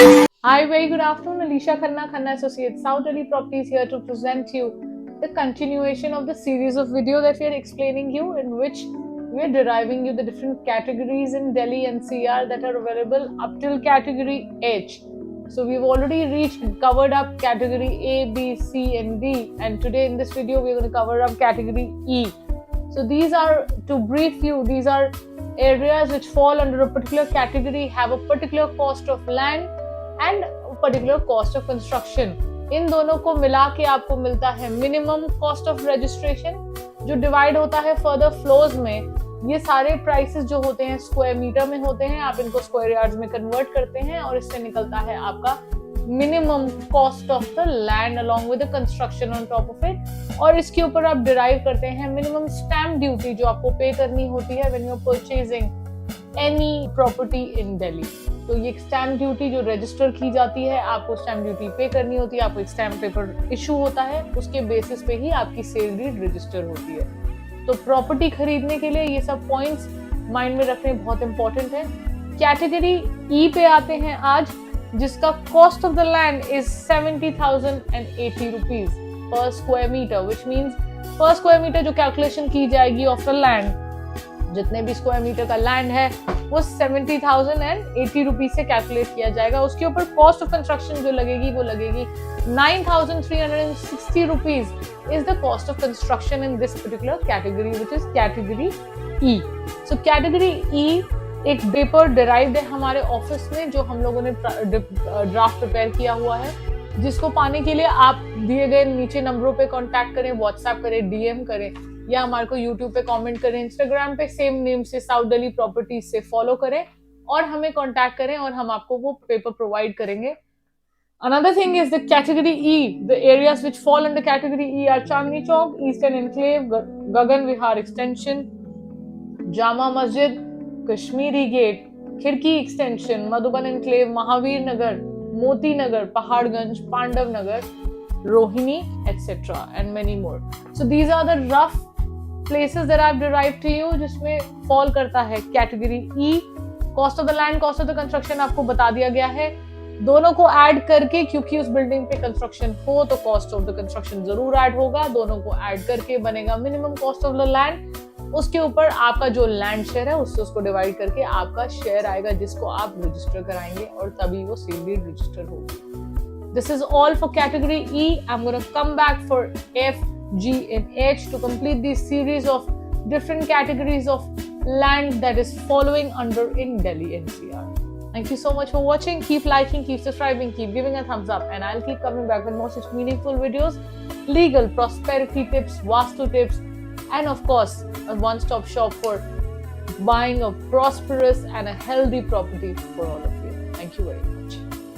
Hi, very good afternoon. Alicia Khanna Associates, South Delhi Properties here to present you the continuation of the series of video that we are explaining you, in which we are deriving you the different categories in Delhi NCR that are available up till category H. So we've already covered up category A, B, C, and D, and today in this video we're going to cover up category E. So these are, to brief you, these are areas which fall under a particular category, have a particular cost of land and particular cost of construction. इन दोनों को मिला के आपको मिलता है minimum cost of registration, जो divide होता है फर्दर फ्लोज में. ये सारे प्राइसेस जो होते हैं स्क्वायर मीटर में होते हैं, आप इनको स्क्वायर यार्ड्स में कन्वर्ट करते हैं और इससे निकलता है आपका minimum cost of the land along with the construction on top of it. और इसके ऊपर आप डिराइव करते हैं मिनिमम स्टैम्प ड्यूटी जो आपको पे करनी होती है when you are purchasing any property in Delhi. तो ये स्टैम्प ड्यूटी जो रजिस्टर की जाती है, आपको स्टैम्प ड्यूटी पे करनी होती है, आपको एक स्टैम्प पेपर इशू होता है, उसके बेसिस पे ही आपकी सेल डीड रजिस्टर होती है. तो प्रॉपर्टी खरीदने के लिए ये सब पॉइंट्स माइंड में रखने बहुत इंपॉर्टेंट है. कैटेगरी ई पे आते हैं आज, जिसका cost of the land is 70,080 rupees per square metre, which means per square metre जो कैलकुलेशन की जाएगी ऑफ द लैंड, जितने भी स्क्वायर मीटर का लैंड है वो 70,080 रुपीज से कैलकुलेट किया जाएगा. उसके ऊपर कॉस्ट ऑफ कंस्ट्रक्शन जो लगेगी वो लगेगी 9,360 rupees is the cost of construction in this particular category, which is category E. So category ई एक पेपर डिराइव्ड है हमारे ऑफिस में, जो हम लोगों ने ड्राफ्ट प्रिपेयर किया हुआ है, जिसको पाने के लिए आप दिए गए नीचे नंबरों पे कांटेक्ट करें, व्हाट्सएप करें, डीएम करें, या हमारे को यूट्यूब पे कमेंट करें, इंस्टाग्राम पे सेम नेम से साउथ दिल्ली प्रॉपर्टीज से फॉलो करें और हमें कांटेक्ट करें और हम आपको वो पेपर प्रोवाइड करेंगे. Another thing is the category E. The areas which fall under category E are Chandni Chowk, Eastern Enclave, Gagan Vihar Extension, Jama Masjid, Kashmiri Gate, Khirki Extension, Madhuban Enclave, Mahavir Nagar, Moti Nagar, Paharganj, Pandav Nagar, Rohini, etc. and many more. So these are the rough places that I've derived to you, जिसमें fall करता है category E. Cost of the land, cost of the construction आपको बता दिया गया है. दोनों को ऐड करके, क्योंकि उस बिल्डिंग पे कंस्ट्रक्शन हो तो कॉस्ट ऑफ द कंस्ट्रक्शन जरूर ऐड होगा, दोनों को ऐड करके बनेगा minimum cost of the land. उसके ऊपर आपका जो लैंड शेयर है उससे उसको डिवाइड करके आपका शेयर आएगा, जिसको आप रजिस्टर कराएंगे और तभी वो सेल डीड रजिस्टर होगी. This is all for category E. I'm going to come back for F, G and H to complete this series of different categories of land that is following under in Delhi NCR. Thank you so much for watching. Keep liking, keep subscribing, keep giving a thumbs up, and I'll keep coming back with more such meaningful videos, legal prosperity tips, vastu tips, and of course a one-stop shop for buying a prosperous and a healthy property for all of you. Thank you very much.